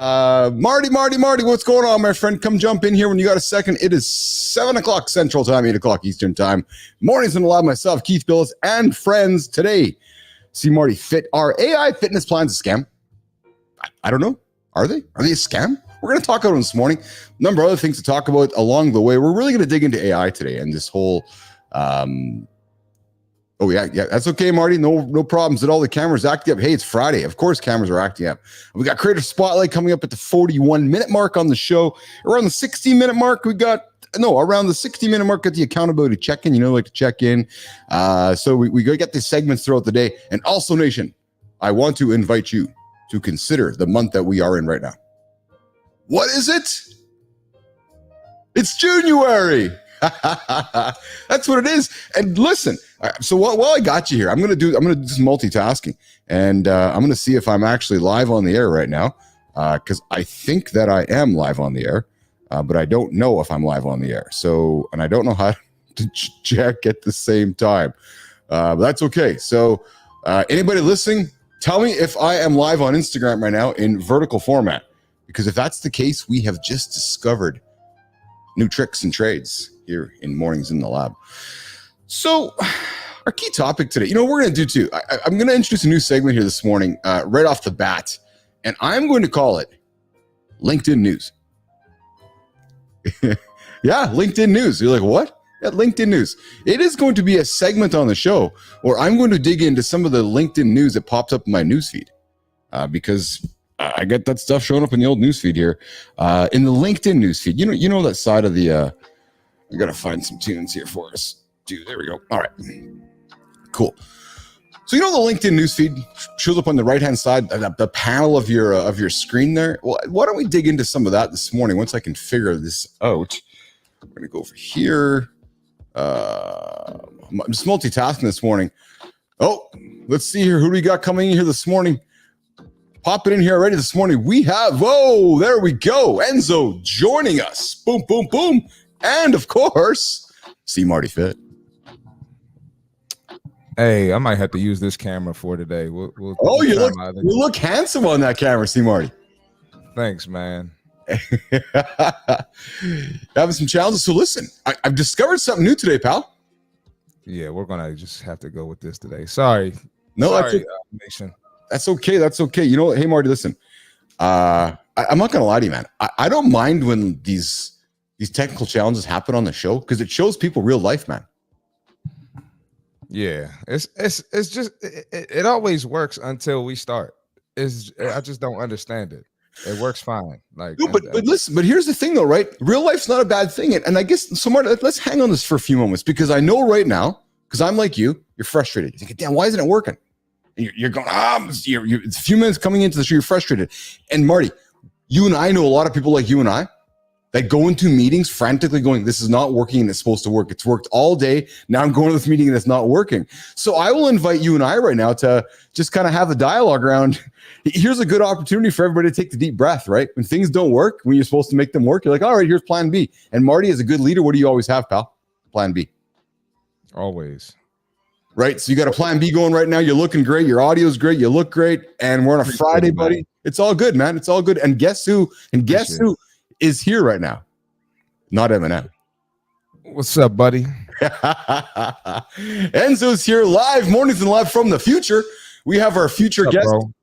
Marty, what's going on, my friend? Come jump in here when you got a second. It is 7 o'clock Central Time, 8 o'clock Eastern Time. Mornings in the lab, myself, Keith Bilous, and friends today. See Marty fit. Are AI fitness plans a scam? I don't know. Are they? Are they a scam? We're going to talk about them this morning. A number of other things to talk about along the way. We're really going to dig into AI today and this whole... Oh, yeah, that's okay, Marty. No problems at all. The camera's acting up. Hey, it's Friday. Of course, cameras are acting up. We got Creator Spotlight coming up at the 41-minute mark on the show. Around the 60-minute mark, around the 60-minute mark, got the accountability check-in. Like to check in. So we go get these segments throughout the day. And also, Nation, I want to invite you to consider the month that we are in right now. What is it? It's January. That's what it is. And listen, so while I got you here, I'm gonna do some multitasking, and I'm gonna see if I'm actually live on the air right now, because I think that I am live on the air, but I don't know if I'm live on the air. So, and I don't know how to check at the same time, but that's okay. So, anybody listening, tell me if I am live on Instagram right now in vertical format, because if that's the case, we have just discovered new tricks and trades here in Mornings in the Lab. So our key topic today, we're going to do too. I'm going to introduce a new segment here this morning, right off the bat, and I'm going to call it LinkedIn News. Yeah, LinkedIn News. You're like, what? Yeah, LinkedIn News. It is going to be a segment on the show where I'm going to dig into some of the LinkedIn news that pops up in my newsfeed, because I get that stuff showing up in the old newsfeed here, in the LinkedIn newsfeed. You know that side of the. I gotta find some tunes here for us. Dude, there we go. All right, cool. So the LinkedIn newsfeed shows up on the right hand side, the panel of your screen there. Well, why don't we dig into some of that this morning? Once I can figure this out, I'm gonna go over here. I'm just multitasking this morning. Oh, let's see here. Who do we got coming in here this morning? Popping in here already this morning. We have, there we go. Enzo joining us. Boom, boom, boom. And of course, see Marty Fit. Hey, I might have to use this camera for today. You look handsome on that camera, see Marty. Thanks, man. Having some challenges. So listen, I've discovered something new today, pal. Yeah, we're gonna just have to go with this today. Sorry. Nation. That's okay. Hey, Marty, listen. I'm not gonna lie to you, man. I don't mind when these technical challenges happen on the show, because it shows people real life, man. Yeah, it's just it always works until we start. I just don't understand it. It works fine. But listen. But here's the thing, though, right? Real life's not a bad thing, and I guess so. Marty, let's hang on this for a few moments, because I know right now, because I'm like you, you're frustrated. You're thinking, damn, why isn't it working? You're going, it's a few minutes coming into the show, you're frustrated. And Marty, you and I know a lot of people like you and I that go into meetings frantically going, this is not working and it's supposed to work. It's worked all day. Now I'm going to this meeting and it's not working. So I will invite you and I right now to just kind of have a dialogue around, here's a good opportunity for everybody to take the deep breath, right? When things don't work, when you're supposed to make them work, you're like, all right, here's plan B. And Marty, as a good leader, what do you always have, pal? Plan B. Always. Right, so you got a plan B going right now. You're looking great. Your audio's great. You look great, and we're on a Friday, buddy. It's all good, man. It's all good. And guess who is here right now? Not Eminem. What's up, buddy? Enzo's here live, Mornings and Live from the future. We have our future guest. Bro?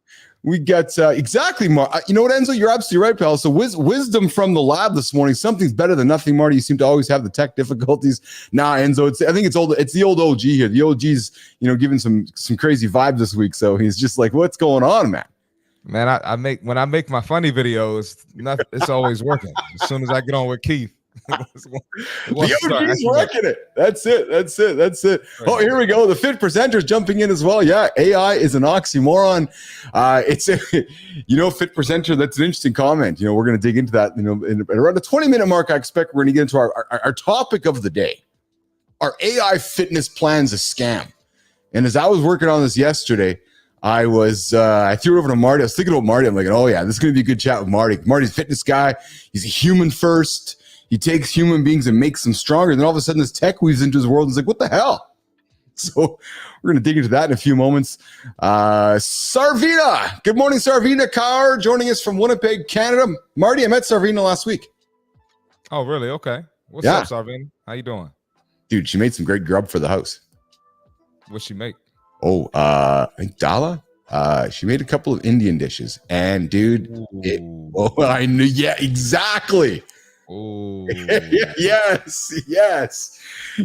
We got exactly, you know what, Enzo? You're absolutely right, pal. So wisdom from the lab this morning. Something's better than nothing, Marty. You seem to always have the tech difficulties. Nah, Enzo, I think it's the old OG here. The OG's, giving some crazy vibes this week. So he's just like, what's going on, man? Man, when I make my funny videos, it's always working. As soon as I get on with Keith. The OG's working it. That's it. Oh, here we go. The fit presenter's jumping in as well. Yeah, AI is an oxymoron. Fit presenter. That's an interesting comment. We're going to dig into that. In around the 20-minute mark, I expect we're going to get into our topic of the day. Are AI fitness plans a scam? And as I was working on this yesterday, I threw it over to Marty. I was thinking about Marty. I'm like, oh yeah, this is going to be a good chat with Marty. Marty's a fitness guy. He's a human first. He takes human beings and makes them stronger. Then all of a sudden, this tech weaves into his world and it's like, what the hell? So we're going to dig into that in a few moments. Sarvina. Good morning, Sarvina Kaur, joining us from Winnipeg, Canada. Marty, I met Sarvina last week. Oh, really? Okay. What's up, Sarvina? How you doing? Dude, she made some great grub for the house. What'd she make? Oh, I think Dala. She made a couple of Indian dishes. And, dude, I knew. Yeah, exactly. Oh, yes.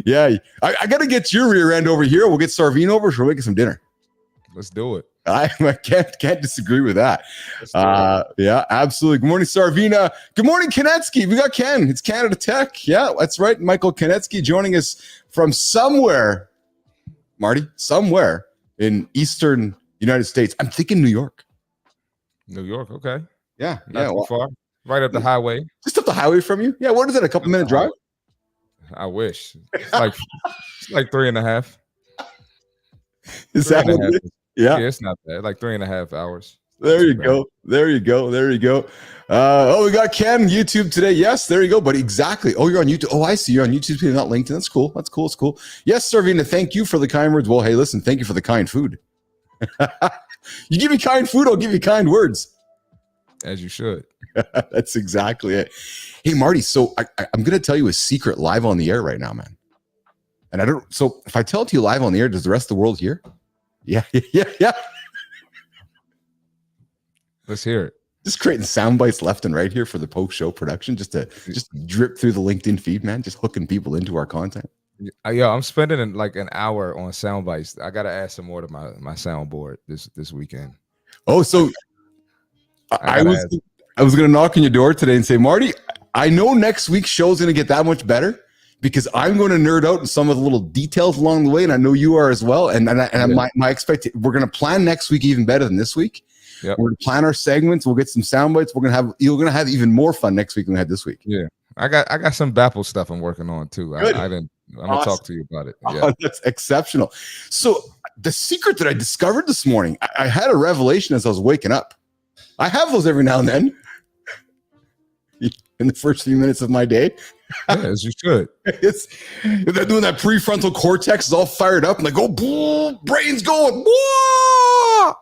Yeah, I got to get your rear end over here. We'll get Sarvina over. So we're making some dinner. Let's do it. I can't disagree with that. Yeah, absolutely. Good morning, Sarvina. Good morning, Konetsky. We got Ken. It's Canada Tech. Yeah, that's right. Michael Konetsky joining us from somewhere, Marty, somewhere in Eastern United States. I'm thinking New York. New York, okay. Yeah, Not too far. Right up the highway. Just up the highway from you? Yeah, what is it? A couple minute drive? I wish. It's like 3.5. Is that what it is? Yeah, it's not bad. Like 3.5 hours. There you go. We got Ken YouTube today. Yes, there you go, buddy. Exactly. Oh, you're on YouTube. Oh, I see you're on YouTube, not LinkedIn. That's cool. It's cool. Yes, Sarvina, thank you for the kind words. Well, hey, listen, thank you for the kind food. You give me kind food, I'll give you kind words. As you should. That's exactly it. Hey, Marty, so I'm going to tell you a secret live on the air right now, man. And so if I tell it to you live on the air, does the rest of the world hear? Yeah. Let's hear it. Just creating sound bites left and right here for the post-show production, just drip through the LinkedIn feed, man. Just hooking people into our content. Yeah, I'm spending like an hour on sound bites. I got to add some more to my soundboard this weekend. Oh, so I was going to knock on your door today and say, Marty, I know next week's show is going to get that much better because I'm going to nerd out in some of the little details along the way, and I know you are as well. And my expectation, we're going to plan next week even better than this week. Yep. We're going to plan our segments. We'll get some sound bites. You're going to have even more fun next week than we had this week. Yeah, I got some BAPL stuff I'm working on too. I'm going to talk to you about it. Yeah. Oh, that's exceptional. So the secret that I discovered this morning, I had a revelation as I was waking up. I have those every now and then in the first few minutes of my day. Yeah, as you should. They're doing that prefrontal cortex is all fired up and like, oh, brain's going. I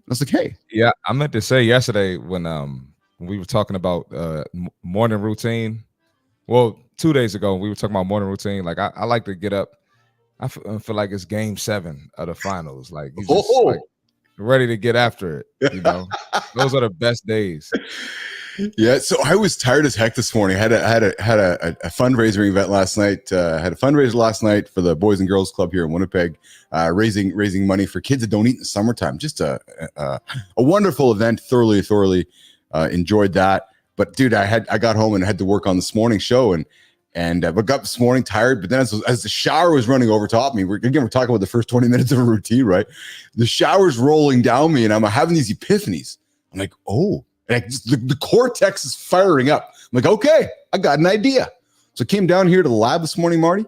was like, hey. Yeah, I meant to say yesterday when we were talking about morning routine. Well, 2 days ago, we were talking about morning routine. Like, I like to get up. I feel like it's game 7 of the finals. Like, you just like ready to get after it. You know, those are the best days. Yeah, so I was tired as heck this morning. I had a fundraising event last night. Had a fundraiser last night for the Boys and Girls Club here in Winnipeg, raising money for kids that don't eat in the summertime. Just a wonderful event. Thoroughly enjoyed that. But dude, I got home and had to work on this morning's show and got up this morning tired. But then as the shower was running over top me, we're talking about the first 20 minutes of a routine, right? The shower's rolling down me, and I'm having these epiphanies. I'm like, oh. And the cortex is firing up. I'm like, okay, I got an idea. So I came down here to the lab this morning, Marty,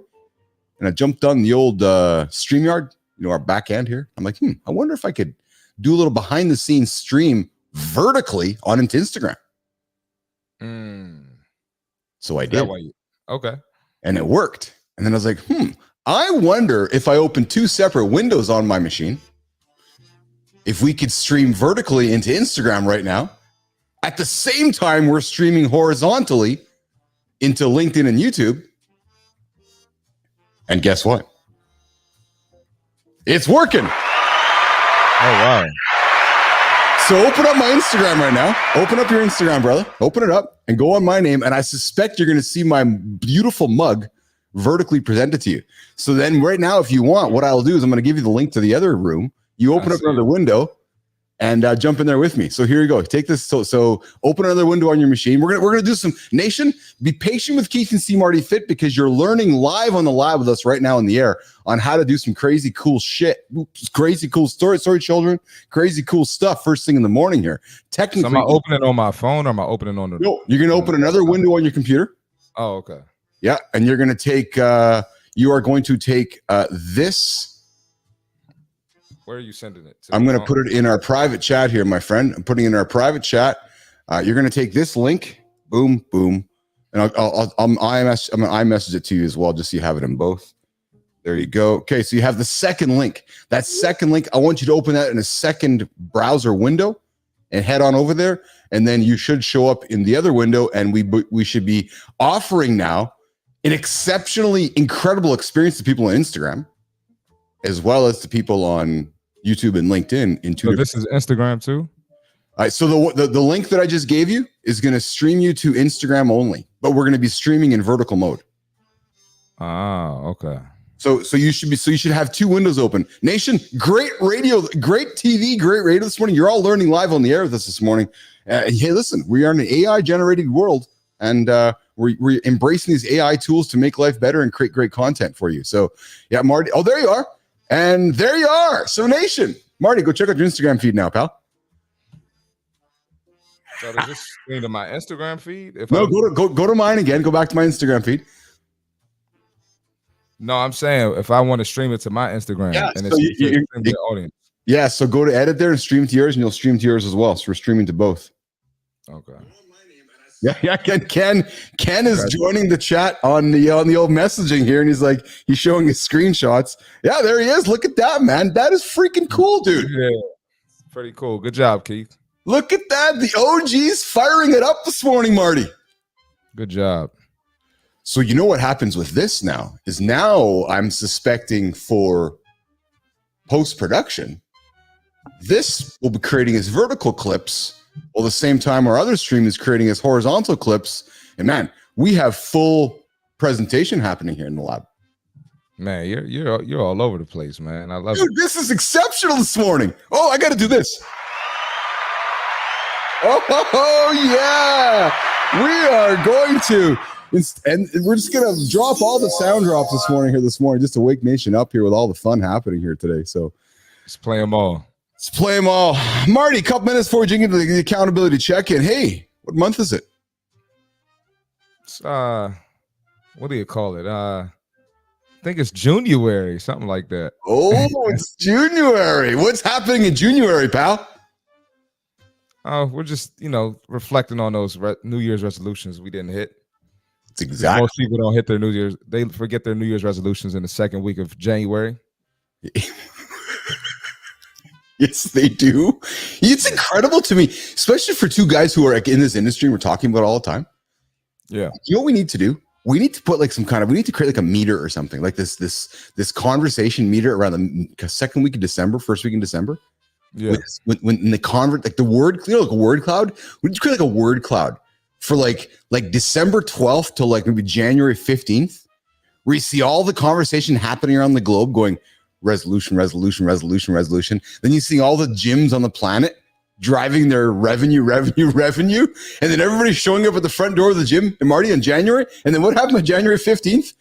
and I jumped on the old StreamYard, our back end here. I'm like, I wonder if I could do a little behind the scenes stream vertically onto Instagram. So I did. Okay. And it worked. And then I was like, I wonder if I open 2 separate windows on my machine, if we could stream vertically into Instagram right now. At the same time, we're streaming horizontally into LinkedIn and YouTube. And guess what? It's working. Oh, wow. So open up my Instagram right now. Open up your Instagram, brother. Open it up and go on my name. And I suspect you're going to see my beautiful mug vertically presented to you. So then right now, if you want, what I'll do is I'm going to give you the link to the other room. You open up another window and jump in there with me. So here you go. Take this. So open another window on your machine. We're gonna do some nation. Be patient with Keith and C Marty Fit because you're learning live on the lab with us right now in the air on how to do some crazy cool shit. Crazy cool story, children. Crazy cool stuff first thing in the morning here. Technically, so am I opening on my phone or am I opening on the? No, you're gonna open another window on your computer. Oh, okay. Yeah, and you're gonna take. You are going to take this. Where are you sending it to? I'm going to put it in our private chat here, my friend. I'm putting it in our private chat. You're going to take this link, boom, and I'm going to iMessage it to you as well, just so you have it in both. There you go. Okay, so you have the second link. That second link, I want you to open that in a second browser window and head on over there. And then you should show up in the other window, and we should be offering now an exceptionally incredible experience to people on Instagram, as well as to people on YouTube and LinkedIn. So this is Instagram too? All right, so the link that I just gave you is going to stream you to Instagram only, but we're going to be streaming in vertical mode. Ah, okay. So you should have two windows open. Nation, great radio, great TV, great radio this morning. You're all learning live on the air with us this morning. Hey, listen, we are in an AI generated world, and we're embracing these AI tools to make life better and create great content for you. So yeah, Marty. Oh, there you are, and there you are. So Nation, Marty, go check out your Instagram feed now, pal. So does this stream to my Instagram feed? Go to mine again. Go back to my Instagram feed. No, I'm saying if I want to stream it to my Instagram, yeah, and so it's the audience. Yeah, so go to edit there and stream to yours, and you'll stream to yours as well. So we're streaming to both. Okay. Yeah. Ken is joining the chat on the old messaging here, and he's showing his screenshots. Yeah, there he is. Look at that, man. That is freaking cool, dude. Yeah, pretty cool. Good job, Keith. Look at that. The OG's firing it up this morning, Marty. Good job. So you know what happens with this now is now I'm suspecting for post-production, this will be creating as vertical clips while the same time our other stream is creating as horizontal clips. And man, we have full presentation happening here in the lab. Man, you're all over the place, man. I love it. Dude, this is exceptional this morning. Oh, I got to do this. Oh, yeah. We are going to... And we're just going to drop all the sound drops this morning just to wake Nation up here with all the fun happening here today. So let's play them all. Marty, a couple minutes before we jump into the accountability check-in. Hey, what month is it? It's, what do you call it? I think it's January, something like that. Oh, it's January. What's happening in January, pal? We're just, reflecting on those New Year's resolutions we didn't hit. Exactly. Most people don't hit their New Year's. They forget their New Year's resolutions in the second week of January. Yes, they do. It's incredible to me, especially for two guys who are in this industry. We're talking about it all the time. Yeah. You know what we need to do? We need to put we need to create a meter or something like this conversation meter around the second week of December, first week in December. Yeah. When the the word, like a word cloud. We need to create like a word cloud for like December 12th to maybe January 15th, where you see all the conversation happening around the globe going resolution. Then you see all the gyms on the planet driving their revenue. And then everybody's showing up at the front door of the gym and Marty in January. And then what happened on January 15th?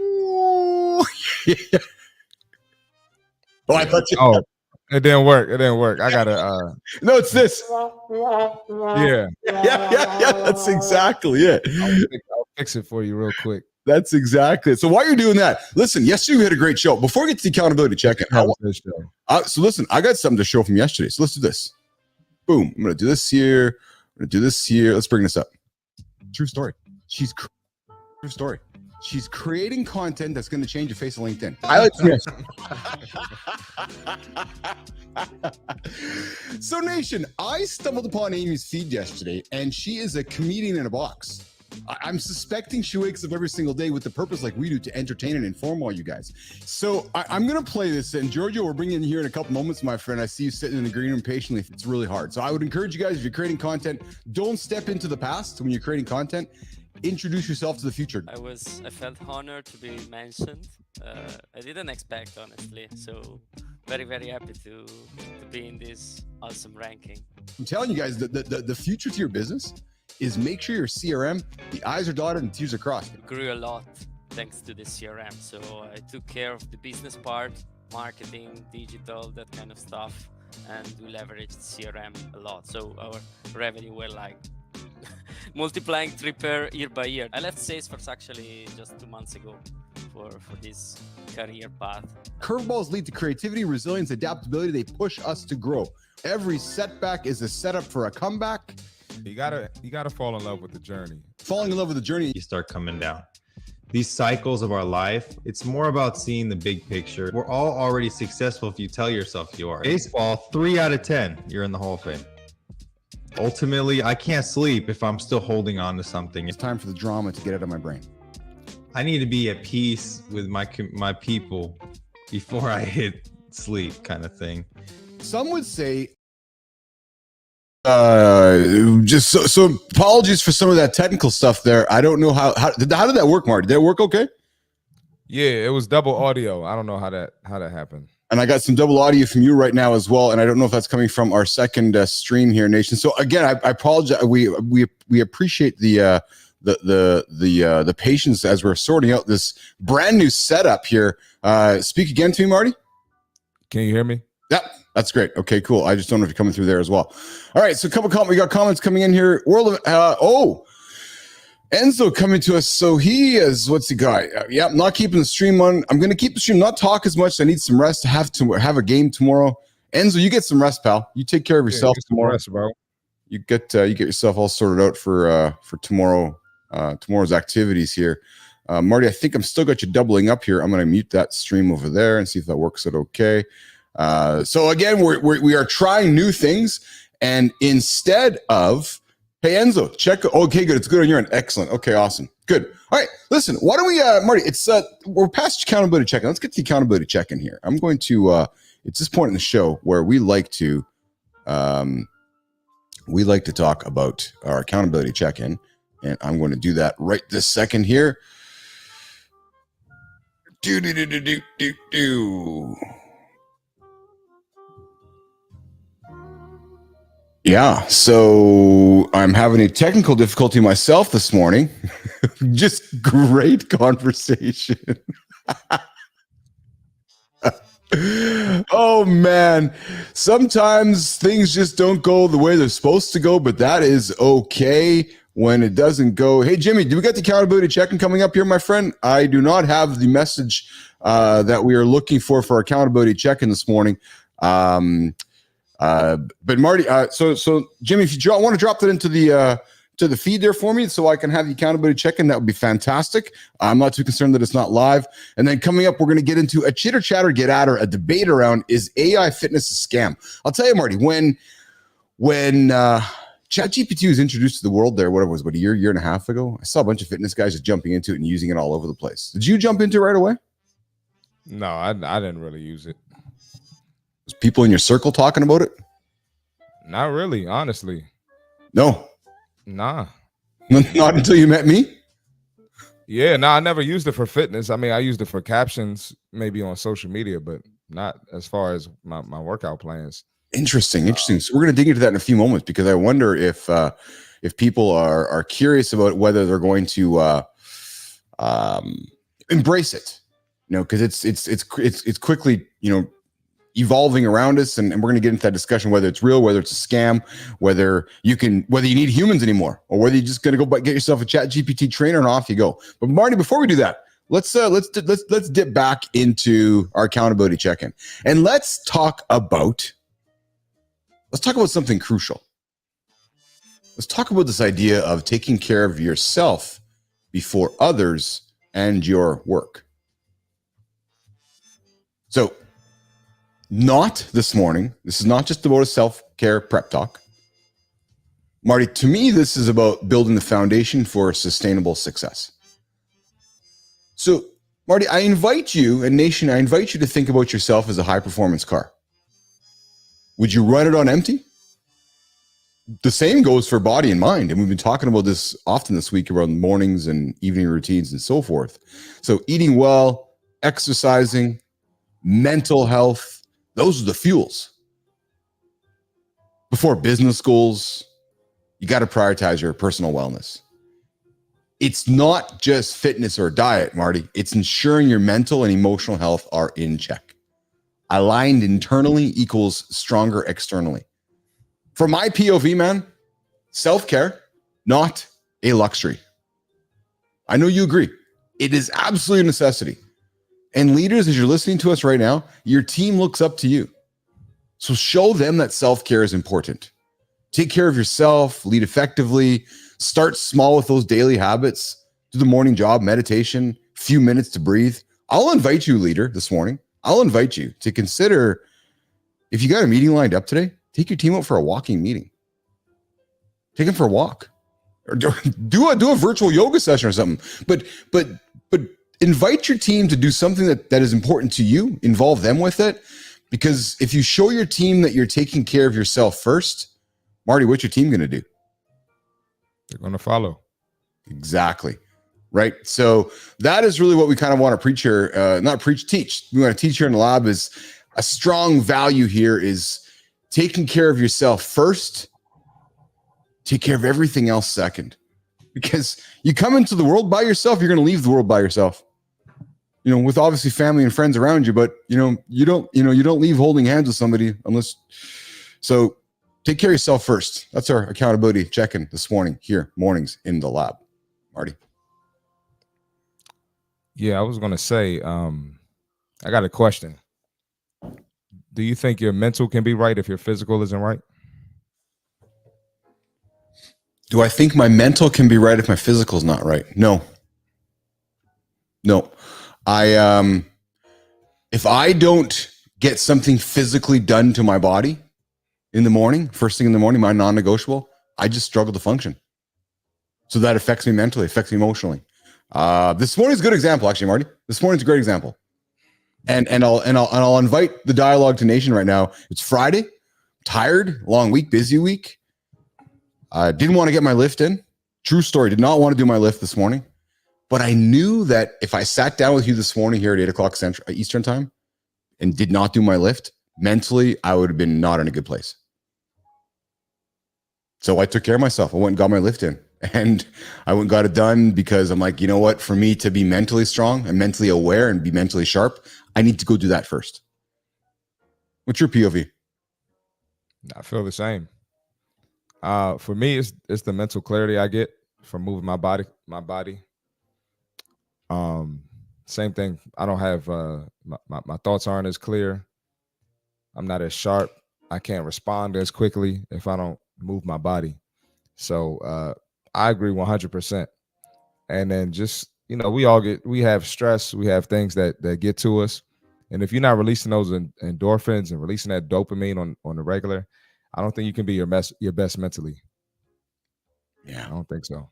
Oh, yeah. Oh, I thought you. Oh. It didn't work. I gotta. No, it's this. Yeah. That's exactly it. I'll fix it for you real quick. That's exactly it. So while you're doing that, listen. Yesterday we had a great show. Before we get to the accountability check-in, so listen, I got something to show from yesterday. So let's do this. Boom. I'm gonna do this here. Let's bring this up. True story. True story. She's creating content that's going to change the face of LinkedIn. I like this. So Nation, I stumbled upon Amy's feed yesterday, and she is a comedian in a box. I'm suspecting she wakes up every single day with the purpose like we do to entertain and inform all you guys. So I'm going to play this, and Giorgio, we're bringing in here in a couple moments, my friend. I see you sitting in the green room patiently. It's really hard. So I would encourage you guys, if you're creating content, don't step into the past when you're creating content. Introduce yourself to the future. I felt honored to be mentioned. I didn't expect, honestly. So very, very happy to be in this awesome ranking. I'm telling you guys, the future to your business is make sure your CRM, the I's are dotted and T's are crossed. It grew a lot thanks to the CRM. So I took care of the business part, marketing, digital, that kind of stuff. And we leveraged CRM a lot. So our revenue were multiplying triple year by year. I left Salesforce actually just 2 months ago for this career path. Curveballs lead to creativity, resilience, adaptability. They push us to grow. Every setback is a setup for a comeback. You gotta fall in love with the journey. Falling in love with the journey. You start coming down. these cycles of our life, it's more about seeing the big picture. We're all already successful if you tell yourself you are. Baseball, 3 out of 10, you're in the Hall of Fame. Ultimately, I can't sleep if I'm still holding on to something. It's time for the drama to get out of my brain. I need to be at peace with my people before I hit sleep, kind of thing. Some would say, just so apologies for some of that technical stuff there. I don't know how did that work, Marty? Did it work okay? Yeah, it was double audio. I don't know how that happened. And I got some double audio from you right now as well. And I don't know if that's coming from our second stream here, Nation. So again, I apologize. We appreciate the patience as we're sorting out this brand new setup here. Speak again to me, Marty. Can you hear me? Yep, that's great. Okay, cool. I just don't know if you're coming through there as well. All right, so we got comments coming in here. Enzo coming to us. So he is, what's the guy? Not keeping the stream on. I'm going to keep the stream, not talk as much. I need some rest to have a game tomorrow. Enzo, you get some rest, pal. You take care of yourself tomorrow. Rest, bro. You get yourself all sorted out for tomorrow. Tomorrow's activities here. Marty, I think I'm still got you doubling up here. I'm going to mute that stream over there and see if that works out okay. So again, we are trying new things, and instead of, hey Enzo, check. Okay, good. It's good on your end. Excellent. Okay, awesome. Good. All right. Listen, why don't we, Marty? It's we're past accountability check-in. Let's get the accountability check-in here. I'm going to. It's this point in the show where we like to talk about our accountability check-in. And I'm going to do that right this second here. Yeah, so I'm having a technical difficulty myself this morning. Just great conversation. Oh man, sometimes things just don't go the way they're supposed to go, but that is okay when it doesn't go. Hey Jimmy, do we got the accountability check-in coming up here, my friend? I do not have the message that we are looking for accountability check-in this morning. But Marty, so Jimmy, if you want to drop that into the feed there for me so I can have the accountability check-in, that would be fantastic. I'm not too concerned that it's not live. And then coming up, we're going to get into a chitter chatter, get at her, a debate around, is AI fitness a scam? I'll tell you, Marty, when ChatGPT was introduced to the world there, whatever it was, about a year and a half ago, I saw a bunch of fitness guys just jumping into it and using it all over the place. Did you jump into it right away? No, I didn't really use it. Was people in your circle talking about it? Not really, honestly. No. Nah. Not until you met me? Yeah, I never used it for fitness. I mean, I used it for captions, maybe on social media, but not as far as my workout plans. Interesting. So we're going to dig into that in a few moments, because I wonder if people are curious about whether they're going to embrace it, because it's quickly, evolving around us, and we're going to get into that discussion, whether it's real, whether it's a scam, whether you need humans anymore, or whether you're just going to go get yourself a ChatGPT trainer and off you go. But Marty, before we do that, let's dip back into our accountability check-in, and let's talk about something crucial. Let's talk about this idea of taking care of yourself before others and your work. So, not this morning. This is not just about a self-care prep talk. Marty, to me, this is about building the foundation for sustainable success. So, Marty, I invite you, and Nation, I invite you to think about yourself as a high-performance car. Would you run it on empty? The same goes for body and mind. And we've been talking about this often this week around mornings and evening routines and so forth. So eating well, exercising, mental health, those are the fuels. Before business goals, you got to prioritize your personal wellness. It's not just fitness or diet, Marty. It's ensuring your mental and emotional health are in check. Aligned internally equals stronger externally. From my POV, man, self-care, not a luxury. I know you agree. It is absolutely a necessity. And leaders, as you're listening to us right now, your team looks up to you. So show them that self-care is important. Take care of yourself, lead effectively, start small with those daily habits, do the morning job, meditation, few minutes to breathe, I'll invite you, leader, this morning. I'll invite you to consider, if you got a meeting lined up today, take your team out for a walking meeting. Take them for a walk, or do a virtual yoga session or something. But invite your team to do something that is important to you. Involve them with it, because if you show your team that you're taking care of yourself first, Marty, what's your team going to do? They're going to follow. Exactly. Right. So that is really what we kind of want to preach here. Not preach, teach. We want to teach here in the lab is a strong value here is taking care of yourself first. Take care of everything else second, because you come into the world by yourself. You're going to leave the world by yourself, with obviously family and friends around you, but you don't leave holding hands with somebody unless, so take care of yourself first. That's our accountability check-in this morning here, mornings in the lab. Marty. Yeah, I was going to say, I got a question. Do you think your mental can be right if your physical isn't right? Do I think my mental can be right if my physical is not right? No. If I don't get something physically done to my body in the morning, first thing in the morning, my non-negotiable, I just struggle to function. So that affects me mentally, affects me emotionally. This morning's a good example, actually, Marty. This morning's a great example. And I'll invite the dialogue to nation right now. It's Friday, tired, long week, busy week. I didn't want to get my lift in. True story. Did not want to do my lift this morning. But I knew that if I sat down with you this morning here at 8 o'clock Eastern time and did not do my lift, mentally, I would have been not in a good place. So I took care of myself. I went and got my lift in. And I went and got it done because I'm like, you know what? For me to be mentally strong and mentally aware and be mentally sharp, I need to go do that first. What's your POV? I feel the same. For me, it's the mental clarity I get from moving my body. Same thing. I don't have my thoughts aren't as clear. I'm not as sharp. I can't respond as quickly if I don't move my body. So I agree 100%. And then just, we have stress, we have things that get to us. And if you're not releasing those endorphins and releasing that dopamine on the regular, I don't think you can be your best mentally. Yeah, I don't think so.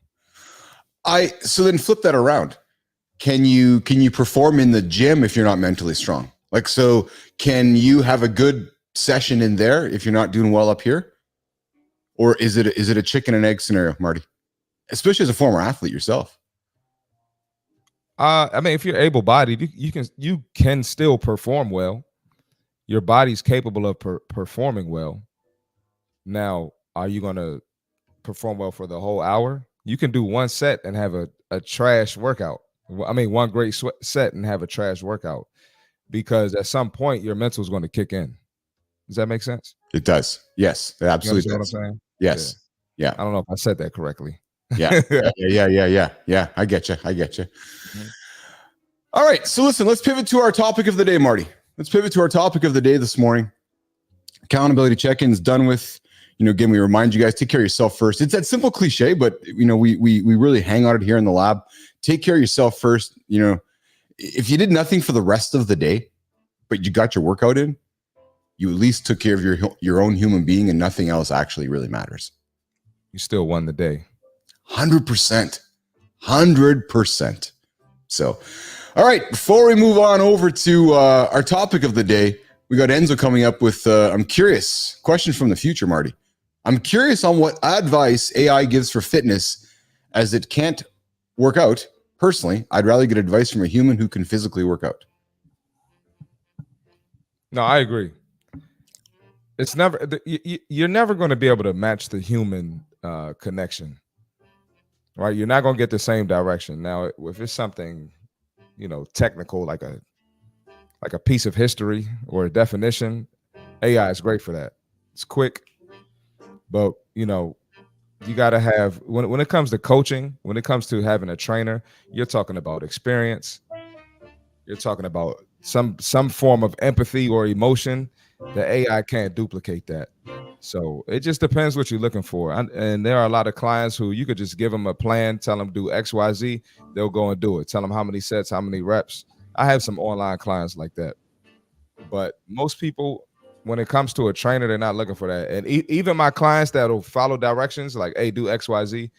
So then flip that around. Can you perform in the gym if you're not mentally strong? Like, so can you have a good session in there if you're not doing well up here? Or is it a chicken and egg scenario, Marty? Especially as a former athlete yourself. If you're able-bodied, you can still perform well. Your body's capable of performing well. Now, are you going to perform well for the whole hour? You can do one set and have a trash workout. One great set and have a trash workout, because at some point your mental is going to kick in. Does that make sense? It does. Yes, it absolutely does. What I'm saying? Yes. Yeah. I don't know if I said that correctly. Yeah. I get you. Mm-hmm. All right. So listen, let's pivot to our topic of the day, Marty. Let's pivot to our topic of the day this morning. Accountability check-ins done with. Again, we remind you guys, take care of yourself first. It's that simple cliche, but we really hang on it here in the lab. Take care of yourself first. If you did nothing for the rest of the day, but you got your workout in, you at least took care of your own human being, and nothing else actually really matters. You still won the day. 100%. 100%. So, all right, before we move on over to our topic of the day, we got Enzo coming up with, I'm curious, question from the future, Marty. I'm curious on what advice AI gives for fitness, as it can't work out. Personally, I'd rather get advice from a human who can physically work out. No, I agree. It's you're never going to be able to match the human connection, right? You're not going to get the same direction. Now, if it's something, technical, like a piece of history or a definition, AI is great for that. It's quick, but you got to have, when it comes to coaching, when it comes to having a trainer, you're talking about experience. You're talking about some form of empathy or emotion. The AI can't duplicate that. So it just depends what you're looking for. And there are a lot of clients who you could just give them a plan, tell them do X, Y, Z, they'll go and do it. Tell them how many sets, how many reps. I have some online clients like that. But most people, when it comes to a trainer, they're not looking for that. And even my clients that'll follow directions, like, hey, do X, Y, Z,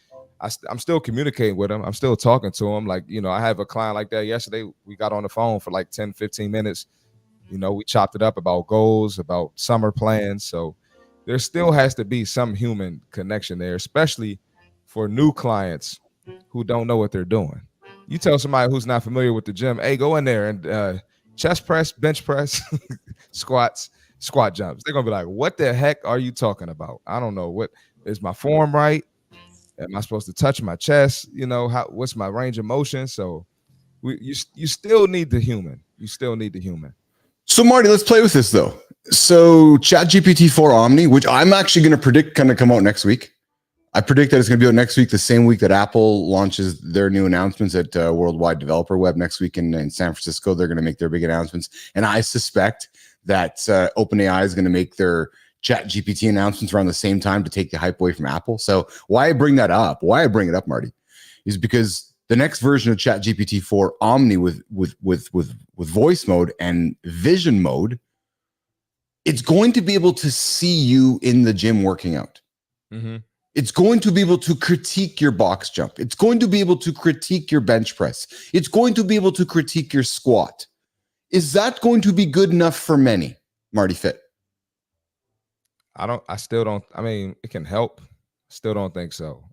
I'm still communicating with them. I'm still talking to them. Like, I have a client like that yesterday. We got on the phone for like 10, 15 minutes. We chopped it up about goals, about summer plans. So there still has to be some human connection there, especially for new clients who don't know what they're doing. You tell somebody who's not familiar with the gym, hey, go in there and chest press, bench press, squats, squat jumps. They're going to be like, what the heck are you talking about? I don't know. What is my form right? Am I supposed to touch my chest? What's my range of motion? So you still need the human. You still need the human. So Marty, let's play with this though. So ChatGPT 4 Omni, which I'm actually going to predict going to come out next week. I predict that it's going to be out next week, the same week that Apple launches their new announcements at Worldwide Developer Web next week in San Francisco. They're going to make their big announcements. And I suspect that OpenAI is going to make their ChatGPT announcements around the same time to take the hype away from Apple. So why I bring it up, Marty, is because the next version of ChatGPT 4 Omni with voice mode and vision mode, it's going to be able to see you in the gym working out. Mm-hmm. It's going to be able to critique your box jump. It's going to be able to critique your bench press. It's going to be able to critique your squat. Is that going to be good enough for many, Marty Fit? I still don't. I mean, it can help. Still don't think so.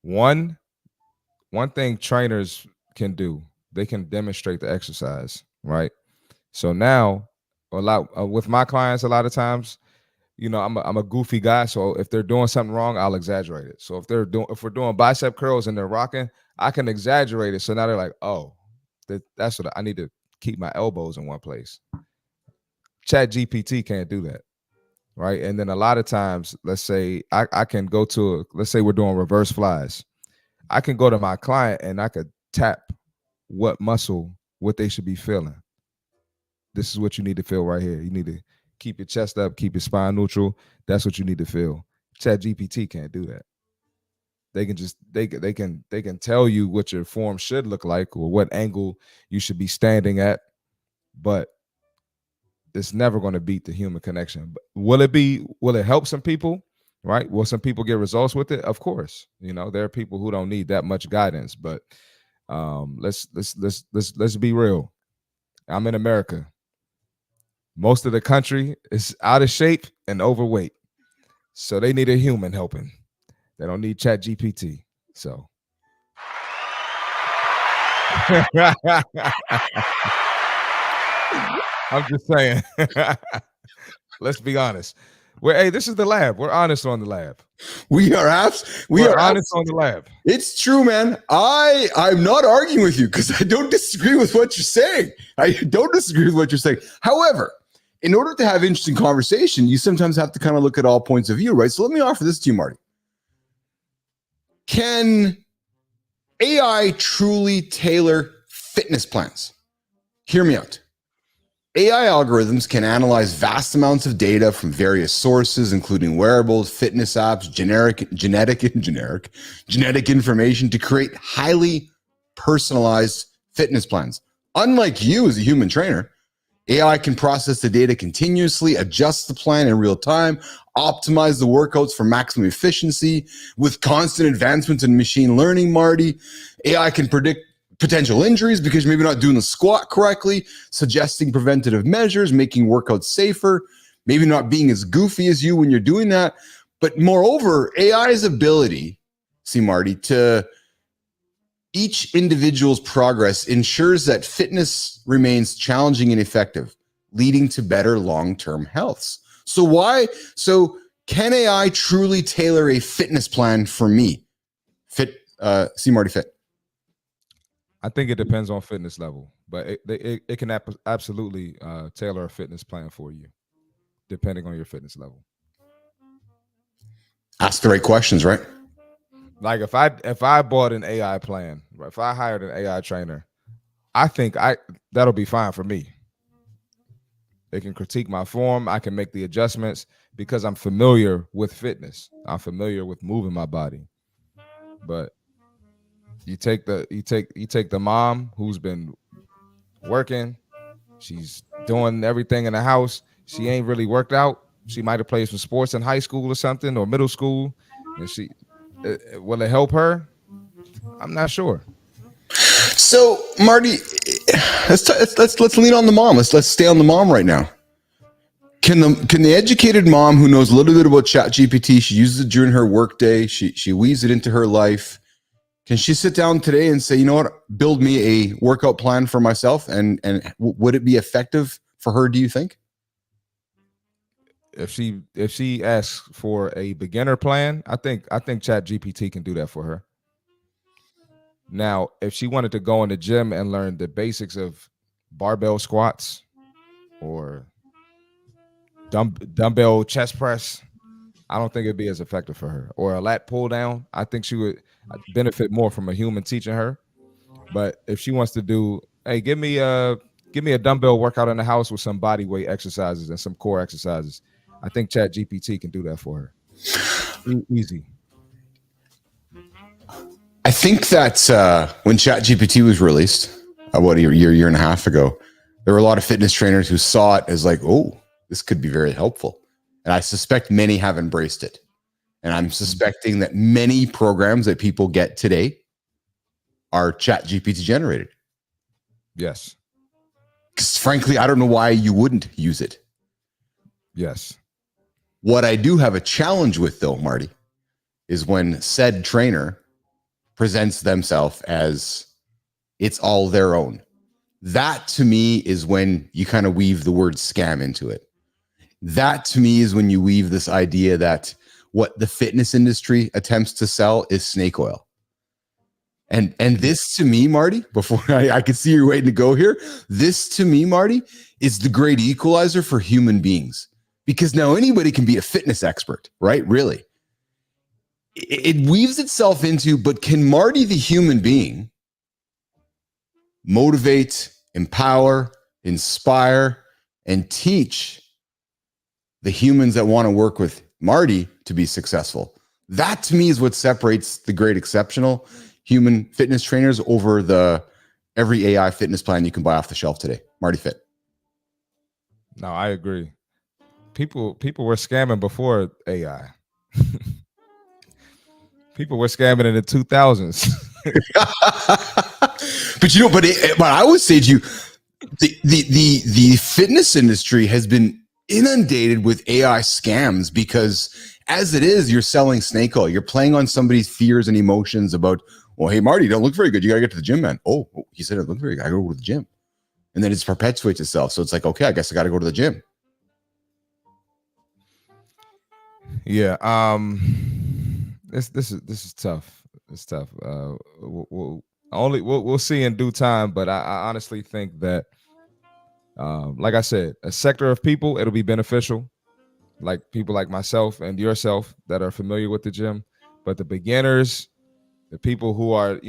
One thing trainers can do, they can demonstrate the exercise, right? So now, with my clients, a lot of times, I'm a goofy guy. So if they're doing something wrong, I'll exaggerate it. So if we're doing bicep curls and they're rocking, I can exaggerate it. So now they're like, oh, that's what I need to keep my elbows in one place. ChatGPT can't do that, right? And then a lot of times, let's say I can go to, let's say we're doing reverse flies. I can go to my client and I could tap what they should be feeling. This is what you need to feel right here. You need to keep your chest up, keep your spine neutral. That's what you need to feel. ChatGPT can't do that. They can tell you what your form should look like or what angle you should be standing at, but it's never going to beat the human connection. But will it help some people? Right? Will some people get results with it? Of course. There are people who don't need that much guidance, but let's be real. I'm in America. Most of the country is out of shape and overweight. So they need a human helping. They don't need ChatGPT. So I'm just saying. Let's be honest. This is the lab. We're honest on the lab. We are honest on the lab. It's true, man. I'm not arguing with you because I don't disagree with what you're saying. However, in order to have interesting conversation, you sometimes have to kind of look at all points of view, right? So let me offer this to you, Marty. Can AI truly tailor fitness plans? Hear me out. AI algorithms can analyze vast amounts of data from various sources, including wearables, fitness apps, genetic information to create highly personalized fitness plans. Unlike you as a human trainer, AI can process the data continuously, adjust the plan in real time, optimize the workouts for maximum efficiency. With constant advancements in machine learning, Marty, AI can predict potential injuries because maybe not doing the squat correctly, suggesting preventative measures, making workouts safer, maybe not being as goofy as you when you're doing that. But moreover, AI's ability, Marty, to each individual's progress ensures that fitness remains challenging and effective, leading to better long-term health. So can AI truly tailor a fitness plan for me? Marty Fit. I think it depends on fitness level, but it can absolutely tailor a fitness plan for you, depending on your fitness level. Ask the right questions, right? Like if I bought an AI plan, if I hired an AI trainer, I think that'll be fine for me. It can critique my form. I can make the adjustments because I'm familiar with fitness. I'm familiar with moving my body. But you take the mom who's been working, she's doing everything in the house. She ain't really worked out. She might have played some sports in high school or something, or middle school. And will it help her? I'm not sure. So, Marty, let's lean on the mom. Let's stay on the mom right now. Can the educated mom who knows a little bit about ChatGPT, she uses it during her workday, she weaves it into her life, can she sit down today and say, you know what, build me a workout plan for myself, and would it be effective for her, do you think? If she asks for a beginner plan, I think ChatGPT can do that for her. Now, if she wanted to go in the gym and learn the basics of barbell squats or dumbbell chest press, I don't think it'd be as effective for her. Or a lat pull down, I think she would benefit more from a human teaching her. But if she wants to do, hey, give me a dumbbell workout in the house with some body weight exercises and some core exercises, I think ChatGPT can do that for her. Easy. I think that when ChatGPT was released about a year and a half ago, there were a lot of fitness trainers who saw it as like, oh, this could be very helpful. And I suspect many have embraced it. And I'm suspecting that many programs that people get today are ChatGPT generated. Yes. Because frankly, I don't know why you wouldn't use it. Yes. What I do have a challenge with, though, Marty, is when said trainer presents themselves as it's all their own. That to me is when you kind of weave the word scam into it. That to me is when you weave this idea that what the fitness industry attempts to sell is snake oil. And this to me, Marty, before I could see you're waiting to go here, this to me, Marty, is the great equalizer for human beings. Because now anybody can be a fitness expert, right? Really. It weaves itself into, but can Marty, the human being, motivate, empower, inspire, and teach the humans that want to work with Marty to be successful? That to me is what separates the great exceptional human fitness trainers over the every AI fitness plan you can buy off the shelf today. Marty Fit. No, I agree. People were scamming before AI. People were scamming in the 2000s. but I would say to you, the fitness industry has been inundated with AI scams because as it is, you're selling snake oil. You're playing on somebody's fears and emotions about, well, hey, Marty, you don't look very good. You got to get to the gym, man. Oh, he said it looked very good. I go to the gym. And then it perpetuates itself. So it's like, okay, I guess I got to go to the gym. Yeah. This is tough. It's tough. We'll see in due time, but I honestly think that, like I said, a sector of people, it'll be beneficial, like people like myself and yourself that are familiar with the gym. But the beginners, the people who are,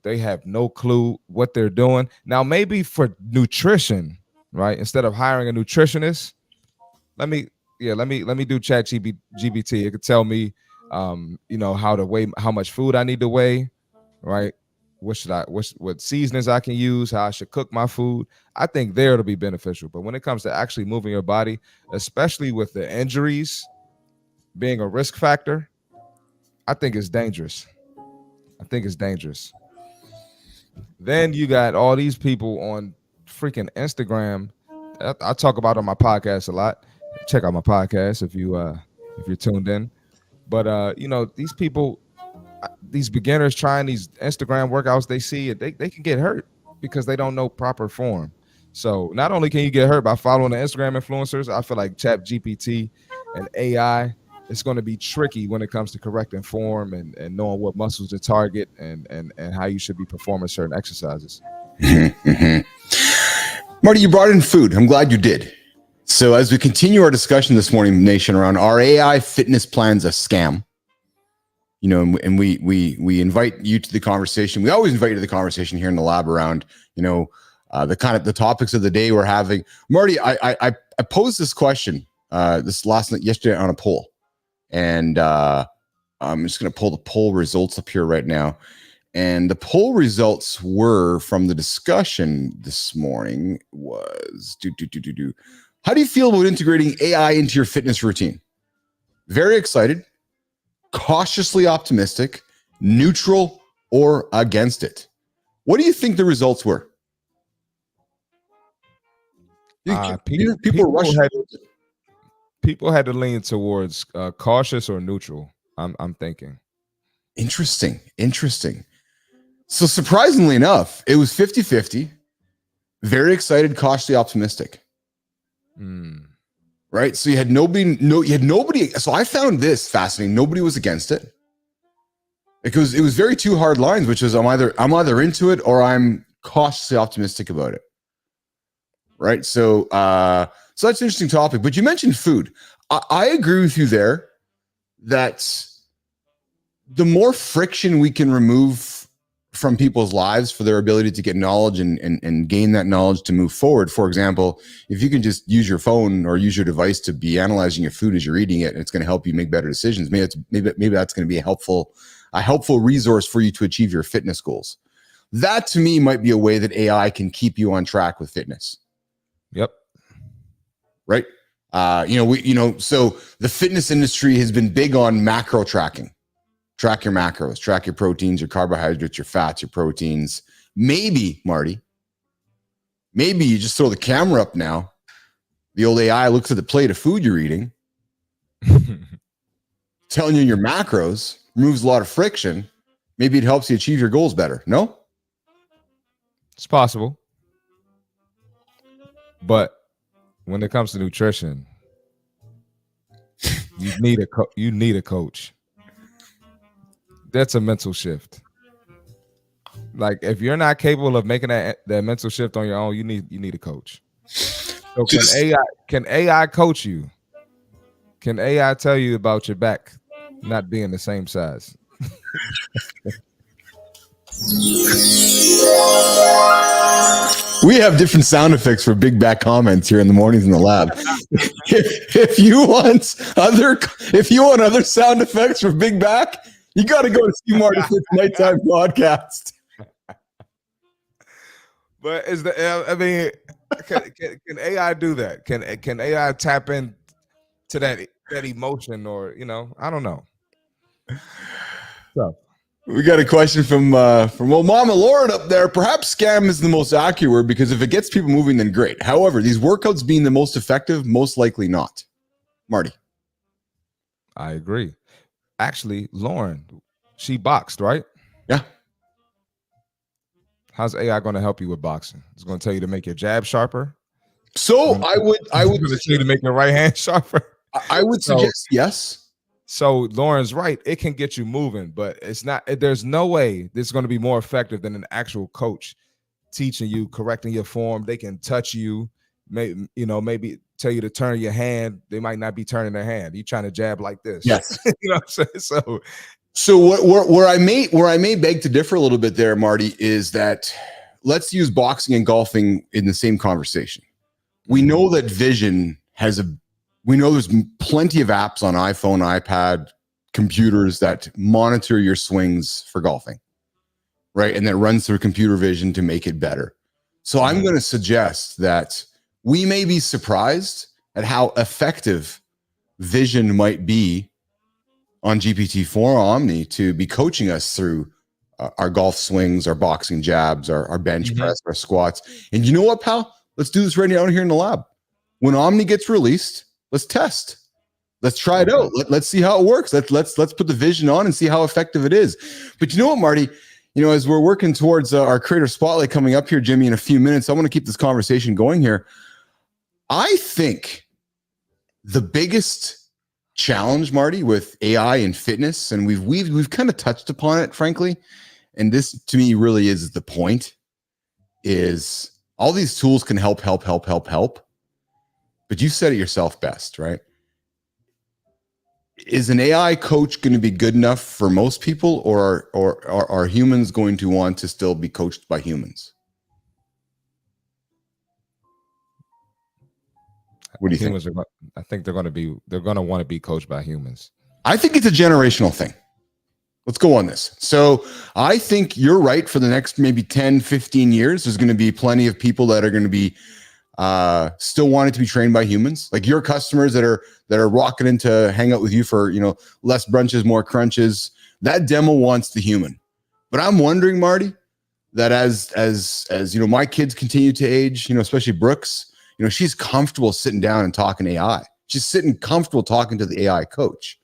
they have no clue what they're doing. Now, maybe for nutrition, right? Instead of hiring a nutritionist, let me do ChatGPT. It could tell me, how to weigh, how much food I need to weigh, right? What seasonings I can use, how I should cook my food. I think there it'll be beneficial. But when it comes to actually moving your body, especially with the injuries being a risk factor, I think it's dangerous. Then you got all these people on freaking Instagram. I talk about on my podcast a lot. Check out my podcast if you're tuned in. But these people, these beginners trying these Instagram workouts, they see it, they can get hurt because they don't know proper form. So not only can you get hurt by following the Instagram influencers, I feel like ChatGPT and AI, it's going to be tricky when it comes to correcting form and knowing what muscles to target and how you should be performing certain exercises. Marty, you brought in food. I'm glad you did. So as we continue our discussion this morning, Nation, around are AI fitness plans a scam? And we invite you to the conversation. We always invite you to the conversation here in the lab around, the topics of the day we're having. Marty, I posed this question yesterday on a poll, and I'm just going to pull the poll results up here right now. And the poll results were from the discussion this morning was how do you feel about integrating AI into your fitness routine? Very excited, cautiously optimistic, neutral, or against it. What do you think the results were? People had to lean towards cautious or neutral. I'm thinking. Interesting. So surprisingly enough, it was 50-50. Very excited, cautiously optimistic. Right? So you had nobody. So I found this fascinating. Nobody was against it. Because it was very two hard lines, which is I'm either into it or I'm cautiously optimistic about it. Right? So so that's an interesting topic. But you mentioned food. I agree with you there that the more friction we can remove from people's lives for their ability to get knowledge and gain that knowledge to move forward. For example, if you can just use your phone or use your device to be analyzing your food as you're eating it, and it's going to help you make better decisions. Maybe that's going to be a helpful resource for you to achieve your fitness goals. That to me might be a way that AI can keep you on track with fitness. Yep. Right. So the fitness industry has been big on macro tracking. Track your macros, track your proteins, your carbohydrates, your fats, your proteins. Maybe, Marty, you just throw the camera up now. The old AI looks at the plate of food you're eating, telling you your macros, removes a lot of friction. Maybe it helps you achieve your goals better. No? It's possible. But when it comes to nutrition, you need a coach. That's a mental shift. Like if you're not capable of making that mental shift on your own, you need a coach. So can AI coach you? Can AI tell you about your back not being the same size? We have different sound effects for big back comments here in the mornings in the lab. If you want other sound effects for big back, you got to go to Steve Marty Fit's Nighttime Podcast. But can AI do that? Can AI tap into that emotion, or I don't know. So we got a question from Mama Lauren up there. Perhaps scam is the most accurate word, because if it gets people moving, then great. However, these workouts being the most effective, most likely not. Marty. I agree. Actually, Lauren, she boxed, right? Yeah. How's AI going to help you with boxing? It's going to tell you to make your jab sharper. So I would tell you to make your right hand sharper. I would suggest yes. So Lauren's right. It can get you moving, but it's not. There's no way this is going to be more effective than an actual coach teaching you, correcting your form. They can touch you, maybe tell you to turn your hand. They might not be turning their hand. You trying to jab like this. Yes. You know what I'm saying? So where I may beg to differ a little bit there, Marty, is that let's use boxing and golfing in the same conversation. We know that vision we know there's plenty of apps on iPhone, iPad, computers that monitor your swings for golfing, right? And that runs through computer vision to make it better. So I'm going to suggest that we may be surprised at how effective vision might be on GPT-4 or Omni to be coaching us through our golf swings, our boxing jabs, our bench press, our squats. And you know what, pal? Let's do this right now here in the lab. When Omni gets released, let's test. Let's try it out. Let's see how it works. Let's put the vision on and see how effective it is. But you know what, Marty? As we're working towards our creator spotlight coming up here, Jimmy, in a few minutes, I want to keep this conversation going here. I think the biggest challenge, Marty, with AI and fitness, and we've kind of touched upon it, frankly, and this to me really is the point, is all these tools can help, but you said it yourself best, right? Is an AI coach going to be good enough for most people, or are humans going to want to still be coached by humans? What do you think? I think they're going to want to be coached by humans. I think it's a generational thing. Let's go on this. So I think you're right. For the next maybe 10, 15 years, there's going to be plenty of people that are going to be still wanting to be trained by humans, like your customers that are rocking in to hang out with you for, less brunches, more crunches. That demo wants the human. But I'm wondering, Marty, that as my kids continue to age, especially Brooks, she's comfortable sitting down and talking AI. She's sitting comfortable talking to the AI coach.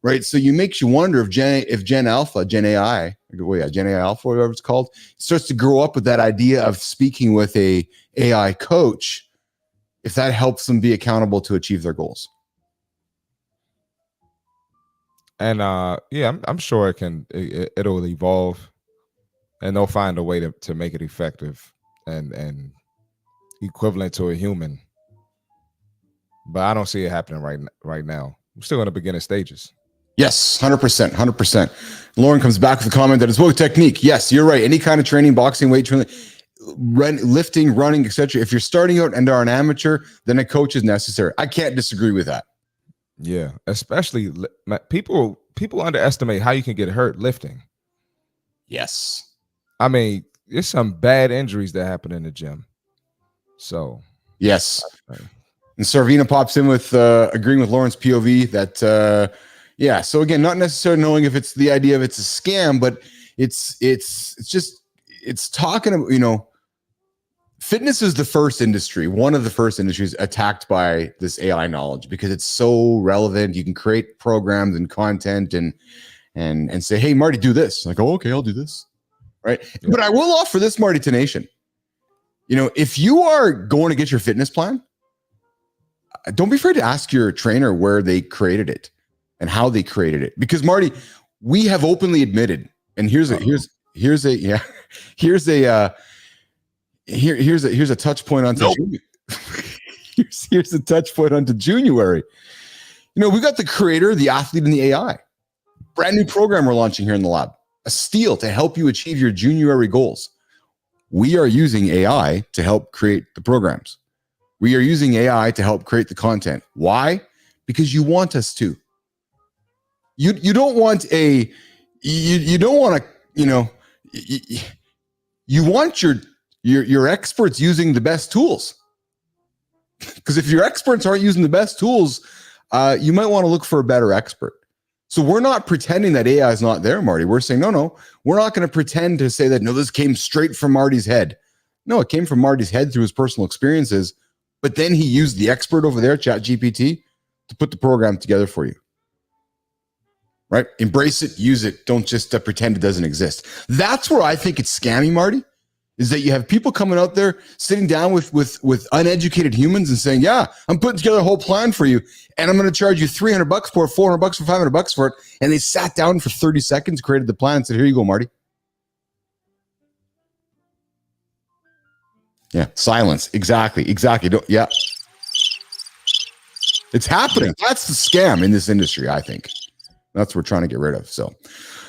Right. So makes you wonder if Gen Alpha, whatever it's called, starts to grow up with that idea of speaking with a AI coach, if that helps them be accountable to achieve their goals. And I'm sure it'll evolve, and they'll find a way to make it effective and equivalent to a human. But I don't see it happening right now. I'm still in the beginning stages. Yes, 100%. Lauren comes back with a comment that it's both technique. Yes, you're right. Any kind of training, boxing, weight training, lifting, running, etc. If you're starting out and are an amateur, then a coach is necessary. I can't disagree with that. Yeah, especially people underestimate how you can get hurt lifting. Yes. I mean, there's some bad injuries that happen in the gym. So yes. And Sarvina pops in with agreeing with Lauren's POV that so again, not necessarily knowing if it's the idea of it's a scam, but it's talking about, fitness is the first industry, one of the first industries attacked by this AI knowledge because it's so relevant. You can create programs and content and say, hey, Marty, do this. Like, oh, okay, I'll do this. Right. Yeah. But I will offer this, Marty, to Nation. If you are going to get your fitness plan, don't be afraid to ask your trainer where they created it and how they created it. Because Marty, we have openly admitted, and here's a touch point onto here's a touch point onto January. We got the creator, the athlete, and the AI. Brand new program we're launching here in the lab. A steal to help you achieve your January goals. We are using AI to help create the programs. We are using AI to help create the content. Why? Because you want us to. You don't want you want your experts using the best tools. Because if your experts aren't using the best tools, you might want to look for a better expert. So we're not pretending that AI is not there, Marty. We're saying, no, we're not going to pretend to say that, no, this came straight from Marty's head. No, it came from Marty's head through his personal experiences, but then he used the expert over there, ChatGPT, to put the program together for you. Right? Embrace it, use it. Don't just pretend it doesn't exist. That's where I think it's scammy, Marty, is that you have people coming out there sitting down with uneducated humans and saying, yeah, I'm putting together a whole plan for you, and I'm going to charge you $300 for it, $400 for $500 for it. And they sat down for 30 seconds, created the plan, and said, here you go, Marty. Yeah, silence. Exactly. Yeah. It's happening. That's the scam in this industry, I think. That's what we're trying to get rid of. So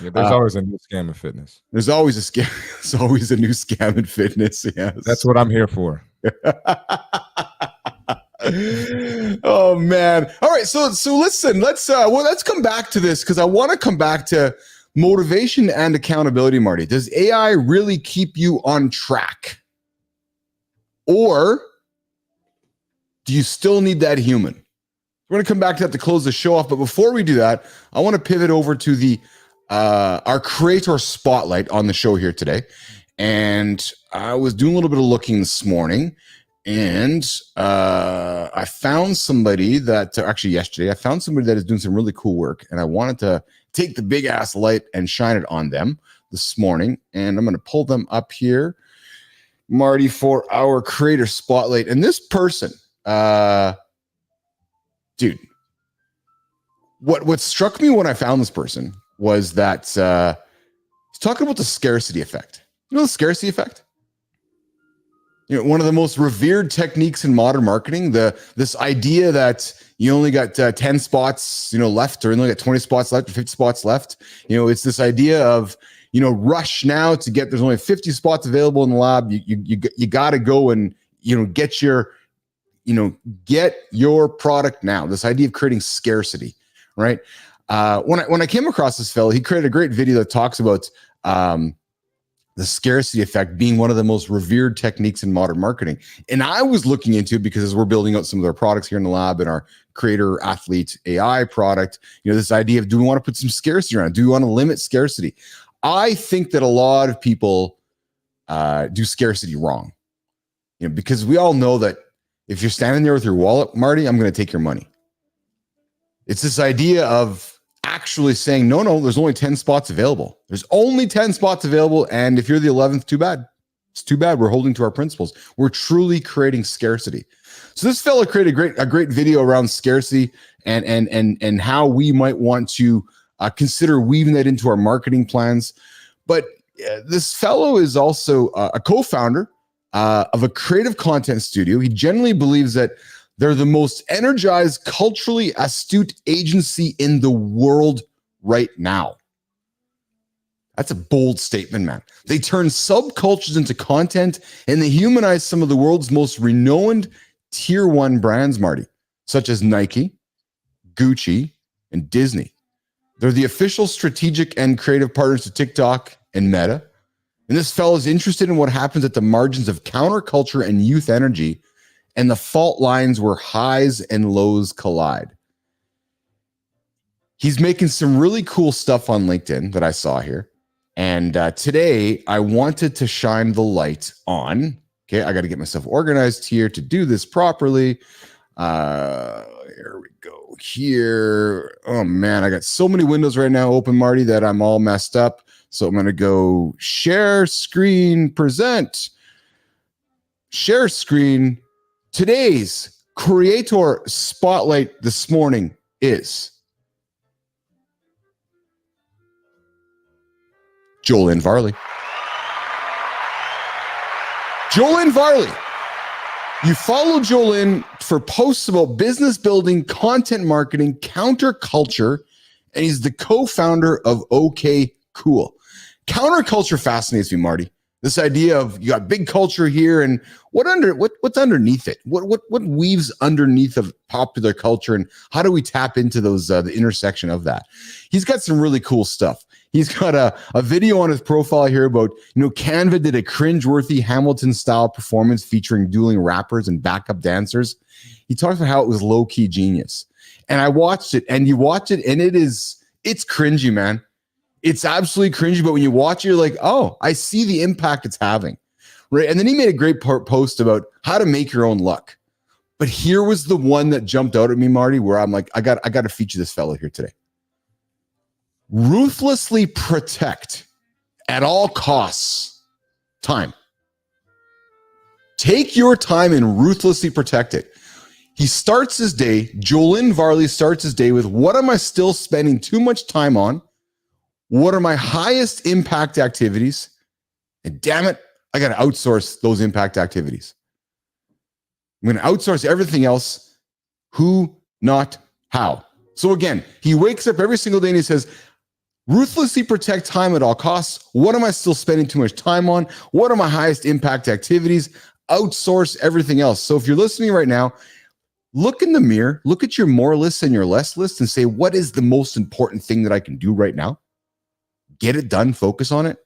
yeah, there's always a new scam in fitness. There's always a scam. There's always a new scam in fitness. Yes. That's what I'm here for. Oh man. All right. So listen, let's come back to this, because I want to come back to motivation and accountability, Marty. Does AI really keep you on track? Or do you still need that human? We're going to come back to that to close the show off. But before we do that, I want to pivot over to the our creator spotlight on the show here today. And I was doing a little bit of looking this morning, and I found somebody that yesterday, I found somebody that is doing some really cool work, and I wanted to take the big ass light and shine it on them this morning. And I'm going to pull them up here, Marty, for our creator spotlight. And this person, dude, what struck me when I found this person was that he's talking about the scarcity effect. You know the scarcity effect? One of the most revered techniques in modern marketing, this idea that you only got 10 spots, left, or you only got 20 spots left, or 50 spots left. It's this idea of, rush now to get, there's only 50 spots available in the lab. You got to go and, get your get your product now. This idea of creating scarcity, right? When I came across this fellow, he created a great video that talks about the scarcity effect being one of the most revered techniques in modern marketing. And I was looking into it because as we're building out some of our products here in the lab and our creator athlete AI product, this idea of, do we want to put some scarcity around? Do we want to limit scarcity? I think that a lot of people do scarcity wrong, because we all know that if you're standing there with your wallet, Marty, I'm going to take your money. It's this idea of actually saying, no, there's only 10 spots available. There's only 10 spots available. And if you're the 11th, too bad. It's too bad. We're holding to our principles. We're truly creating scarcity. So this fellow created a great video around scarcity and how we might want to consider weaving that into our marketing plans. But this fellow is also a co-founder of a creative content studio. He generally believes that they're the most energized, culturally astute agency in the world right now. That's a bold statement, man. They turn subcultures into content, and they humanize some of the world's most renowned tier 1 brands, Marty, such as Nike, Gucci, and Disney. They're the official strategic and creative partners to TikTok and Meta. And this fellow is interested in what happens at the margins of counterculture and youth energy, and the fault lines where highs and lows collide. He's making some really cool stuff on LinkedIn that I saw here. And today I wanted to shine the light on, okay, I got to get myself organized here to do this properly. Here we go here. Oh man, I got so many windows right now open, Marty, that I'm all messed up. So I'm going to go share screen, present, share screen. Today's creator spotlight this morning is Julian Varlie. Julian Varlie. You follow Julian for posts about business building, content marketing, counterculture, and he's the co-founder of OK Cool. Counterculture fascinates me, Marty. This idea of you got big culture here, and what's underneath it? What weaves underneath of popular culture, and how do we tap into those the intersection of that? He's got some really cool stuff. He's got a video on his profile here about, Canva did a cringeworthy Hamilton-style performance featuring dueling rappers and backup dancers. He talks about how it was low-key genius. And I watched it, and you watch it, and it's cringy, man. It's absolutely cringy, but when you watch it, you're like, oh, I see the impact it's having, right? And then he made a great post about how to make your own luck. But here was the one that jumped out at me, Marty, where I'm like, I got to feature this fellow here today. Ruthlessly protect at all costs time. Take your time and ruthlessly protect it. He starts his day, Julian Varlie starts his day with, what am I still spending too much time on? What are my highest impact activities? And damn it, I got to outsource those impact activities. I'm going to outsource everything else. Who, not how. So again, he wakes up every single day and he says, ruthlessly protect time at all costs. What am I still spending too much time on? What are my highest impact activities? Outsource everything else. So if you're listening right now, look in the mirror, look at your more lists and your less lists and say, what is the most important thing that I can do right now? Get it done, focus on it,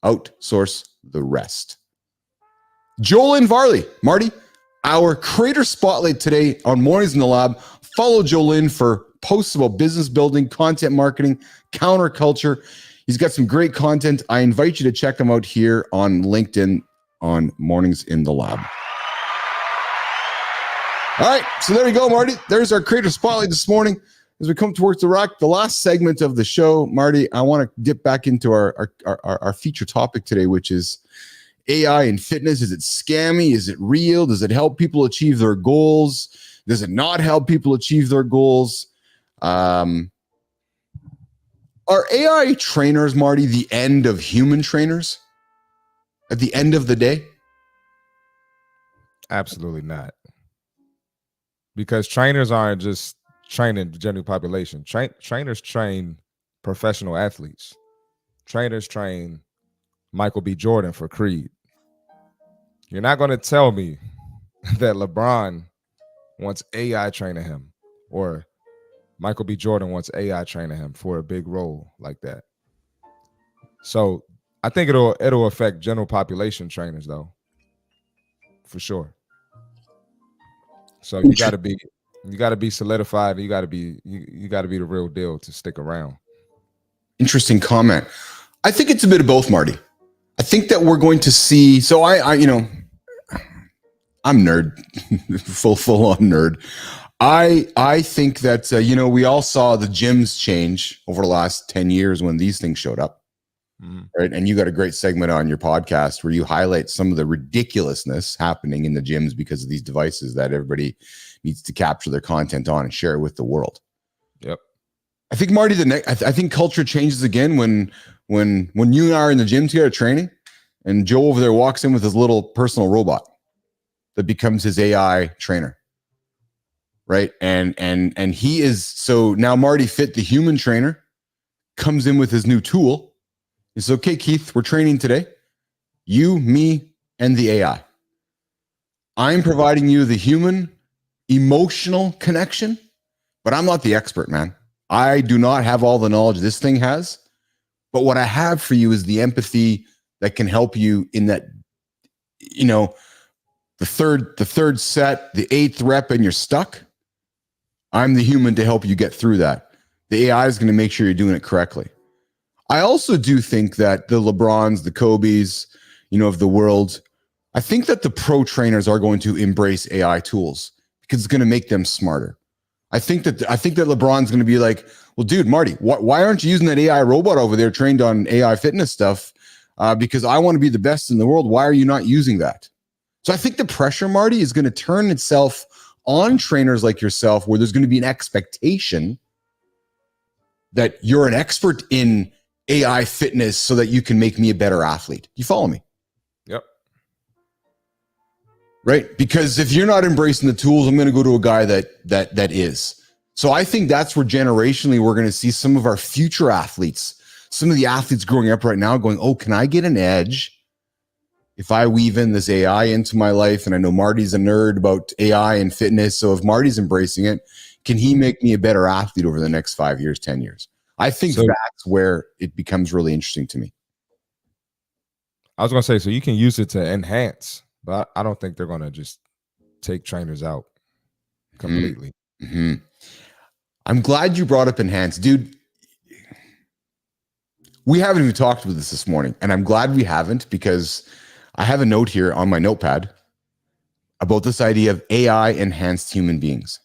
outsource the rest. Julian Varlie, Marty, our creator spotlight today on Mornings in the Lab. Follow Julian for posts about business building, content marketing, counterculture. He's got some great content. I invite you to check him out here on LinkedIn on Mornings in the Lab. All right, so there you go, Marty. There's our creator spotlight this morning. As we come towards the last segment of the show, Marty, I want to dip back into our feature topic today, which is AI and fitness. Is it scammy? Is it real? Does it help people achieve their goals? Does it not help people achieve their goals? Are AI trainers, Marty, the end of human trainers at the end of the day? Absolutely not. Because trainers aren't just training the general population. Trainers train professional athletes. Trainers train Michael B. Jordan for Creed. You're not going to tell me that LeBron wants AI training him, or Michael B. Jordan wants AI training him for a big role like that. So I think it'll affect general population trainers though, for sure. So you got to be solidified. You got to be the real deal to stick around. Interesting comment. I think it's a bit of both, Marty. I think that we're going to see. So I'm nerd, full on nerd. I think that we all saw the gyms change over the last 10 years when these things showed up. Right. And you got a great segment on your podcast where you highlight some of the ridiculousness happening in the gyms because of these devices that everybody needs to capture their content on and share it with the world. Yep. I think, Marty, I think culture changes again when you and I are in the gym together training and Joe over there walks in with his little personal robot that becomes his AI trainer. Right. And he is, so now Marty Fit, the human trainer, comes in with his new tool. He says, okay, Keith, we're training today. You, me, and the AI. I'm providing you the human emotional connection, but I'm not the expert, man. I do not have all the knowledge this thing has. But what I have for you is the empathy that can help you in that, the third set, the 8th rep, and you're stuck. I'm the human to help you get through that. The AI is going to make sure you're doing it correctly. I also do think that the LeBrons, the Kobes, of the world, I think that the pro trainers are going to embrace AI tools because it's going to make them smarter. I think that LeBron's going to be like, well, dude, Marty, why aren't you using that AI robot over there trained on AI fitness stuff? Because I want to be the best in the world. Why are you not using that? So I think the pressure, Marty, is going to turn itself on trainers like yourself, where there's going to be an expectation that you're an expert in AI fitness so that you can make me a better athlete. You follow me? Yep. Right? Because if you're not embracing the tools, I'm going to go to a guy that is. So I think that's where generationally we're going to see some of our future athletes, some of the athletes growing up right now going, oh, can I get an edge if I weave in this AI into my life? And I know Marty's a nerd about AI and fitness. So if Marty's embracing it, can he make me a better athlete over the next 5 years, 10 years? I think that's where it becomes really interesting to me. I was going to say, so you can use it to enhance, but I don't think they're going to just take trainers out completely. Mm-hmm. I'm glad you brought up enhance. Dude, we haven't even talked about this morning, and I'm glad we haven't, because I have a note here on my notepad about this idea of AI enhanced human beings.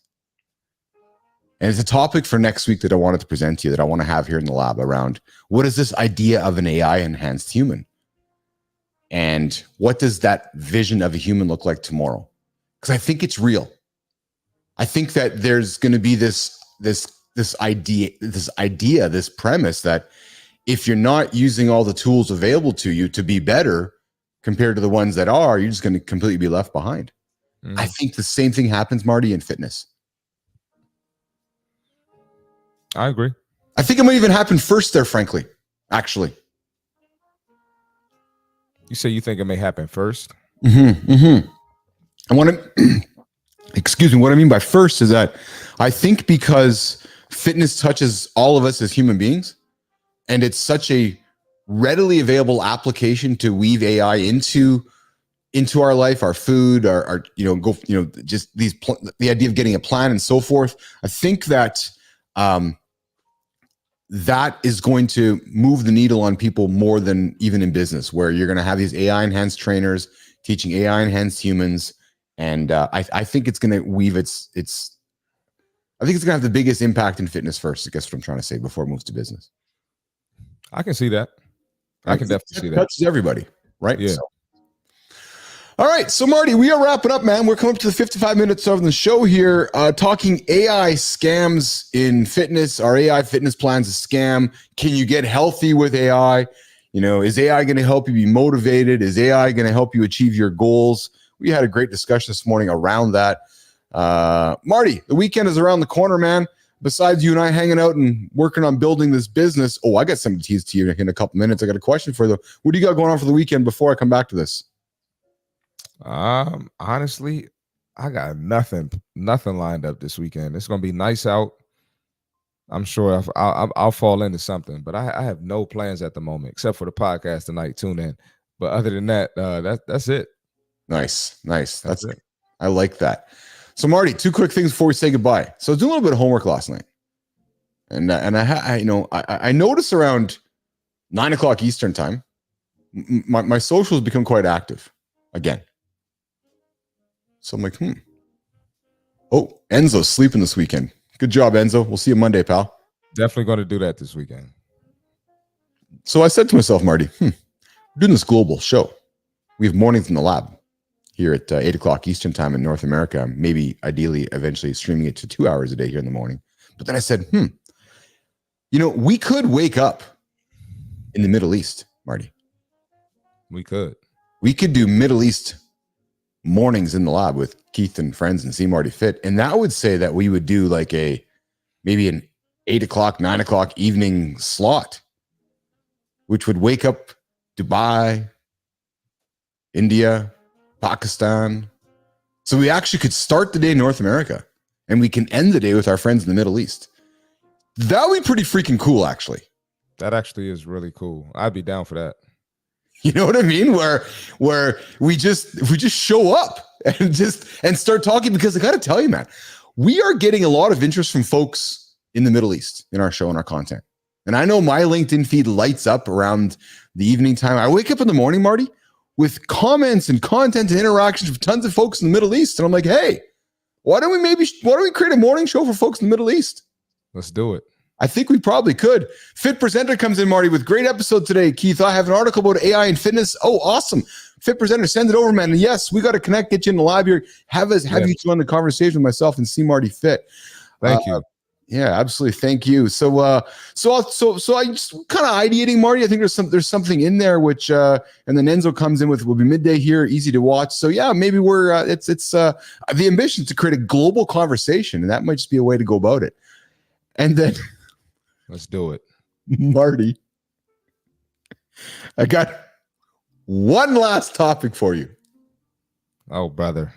And it's a topic for next week that I wanted to present to you, that I want to have here in the lab, around what is this idea of an AI enhanced human? And what does that vision of a human look like tomorrow? Because I think it's real. I think that there's going to be this idea, this premise that if you're not using all the tools available to you to be better compared to the ones that are, you're just going to completely be left behind. I think the same thing happens, Marty, in fitness. I agree. I think it might even happen first there, frankly, actually. You say you think it may happen first? I want to, excuse me, what I mean by first is that I think because fitness touches all of us as human beings, and it's such a readily available application to weave AI into our life, our food, our just the idea of getting a plan and so forth. I think that that is going to move the needle on people more than even in business, where you're going to have these AI enhanced trainers teaching AI enhanced humans. And I think it's going to weave I think it's going to have the biggest impact in fitness first, I guess what I'm trying to say, before it moves to business. I can see that. I can definitely see that. Touches everybody, right? Yeah. So. All right, so Marty, we are wrapping up, man. We're coming up to the 55 minutes of the show here, talking AI scams in fitness. Are AI fitness plans a scam? Can you get healthy with AI? Is AI going to help you be motivated? Is AI going to help you achieve your goals? We had a great discussion this morning around that. Marty, the weekend is around the corner, man. Besides you and I hanging out and working on building this business, I got something to tease to you in a couple minutes. I got a question for you. What do you got going on for the weekend before I come back to this? Honestly, I got nothing lined up this weekend. It's gonna be nice out. I'm sure I'll fall into something, but I have no plans at the moment except for the podcast tonight. Tune in. But other than that, that's it. Nice. That's it. I like that. So Marty, 2 quick things before we say goodbye. So I was doing a little bit of homework last night, and I noticed around 9 o'clock Eastern time, my socials become quite active again. So I'm like, oh, Enzo's sleeping this weekend. Good job, Enzo. We'll see you Monday, pal. Definitely going to do that this weekend. So I said to myself, Marty, we're doing this global show. We have mornings in the lab here at 8 o'clock Eastern time in North America, maybe ideally eventually streaming it to 2 hours a day here in the morning. But then I said, we could wake up in the Middle East, Marty. We could do Middle East mornings in the lab with Keith and friends and see Marty Fit. And that would say that we would do like maybe an 8 o'clock, 9 o'clock evening slot, which would wake up Dubai, India, Pakistan. So we actually could start the day in North America and we can end the day with our friends in the Middle East. That would be pretty freaking cool, actually. That actually is really cool. I'd be down for that. You know what I mean? Where we just show up and start talking, because I got to tell you, man, we are getting a lot of interest from folks in the Middle East in our show and our content. And I know my LinkedIn feed lights up around the evening time. I wake up in the morning, Marty, with comments and content and interactions with tons of folks in the Middle East. And I'm like, hey, why don't we create a morning show for folks in the Middle East? Let's do it. I think we probably could. Fit Presenter comes in, Marty, with great episode today. Keith, I have an article about AI and fitness. Oh, awesome. Fit Presenter, send it over, man. And yes, we got to connect, get you in the live here. Have you join the conversation with myself and see Marty Fit. Thank you. Yeah, absolutely. Thank you. So I just kind of ideating, Marty. I think there's something in there which, and then Enzo comes in with, will be midday here, easy to watch. So yeah, maybe we're, it's the ambition to create a global conversation, and that might just be a way to go about it. And then let's do it. Marty, I got one last topic for you. Oh, brother.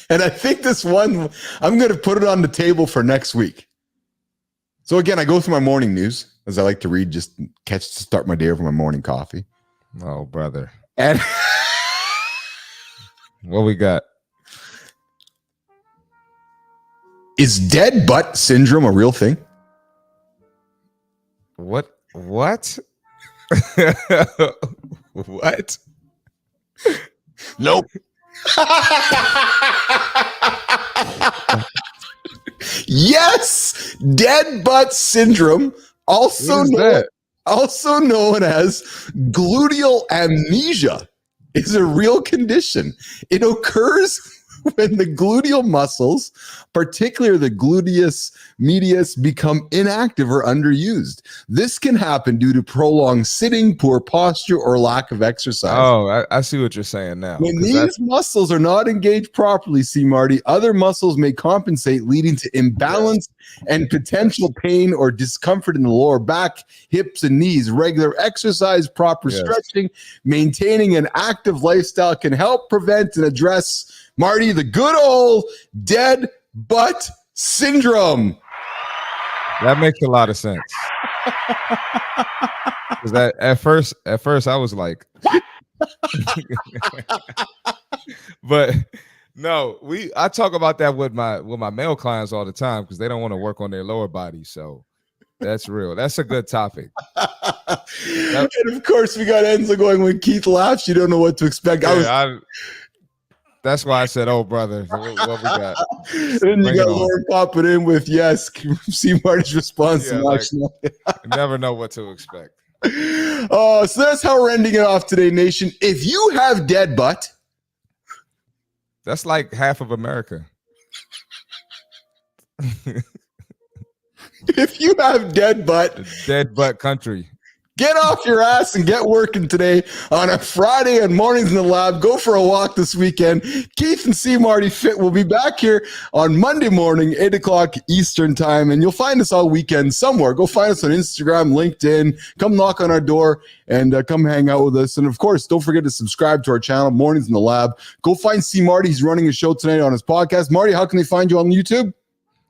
And I think this one, I'm going to put it on the table for next week. So again, I go through my morning news, as I like to read, just to start my day over my morning coffee. Oh, brother. And what we got? Is dead butt syndrome a real thing? What? What? Nope. Yes, dead butt syndrome, also known as gluteal amnesia, is a real condition. It occurs when the gluteal muscles, particularly the gluteus medius, become inactive or underused. This can happen due to prolonged sitting, poor posture, or lack of exercise. Oh, I see what you're saying now. When these muscles are not engaged properly, see, Marty, other muscles may compensate, leading to imbalance and potential pain or discomfort in the lower back, hips, and knees. Regular exercise, proper stretching, maintaining an active lifestyle can help prevent and address, Marty, the good old dead butt syndrome. That makes a lot of sense. Because that at first I was like, but no, I talk about that with my male clients all the time because they don't want to work on their lower body. So that's real. That's a good topic. And of course, we got Enzo going, when Keith laughs, you don't know what to expect. That's why I said, oh, brother, what we got? Then you got Lauren popping in with, yes, see Marty's response. Yeah, you never know what to expect. Oh, so that's how we're ending it off today, nation. If you have dead butt, that's like half of America. If you have dead butt, dead butt country. Get off your ass and get working today on a Friday and mornings in the lab. Go for a walk this weekend. Keith and C. Marty Fit will be back here on Monday morning, 8 o'clock Eastern time. And you'll find us all weekend somewhere. Go find us on Instagram, LinkedIn. Come knock on our door and come hang out with us. And of course, don't forget to subscribe to our channel, Mornings in the Lab. Go find C. Marty. He's running a show tonight on his podcast. Marty, how can they find you on YouTube?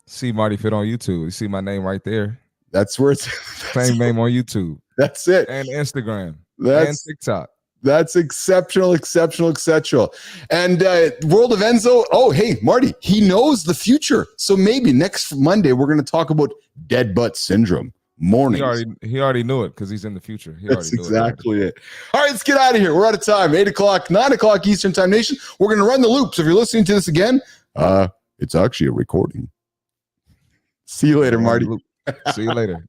C. Marty Fit on YouTube. You see my name right there. That's where it's same name on YouTube. That's it. And Instagram. And TikTok. That's exceptional. And World of Enzo. Oh, hey, Marty, he knows the future. So maybe next Monday, we're going to talk about dead butt syndrome. Mornings. He already knew it because he's in the future. That's exactly it. All right, let's get out of here. We're out of time. 8 o'clock, 9 o'clock Eastern Time Nation. We're going to run the loop. So if you're listening to this again, it's actually a recording. See you later, Marty. See you later.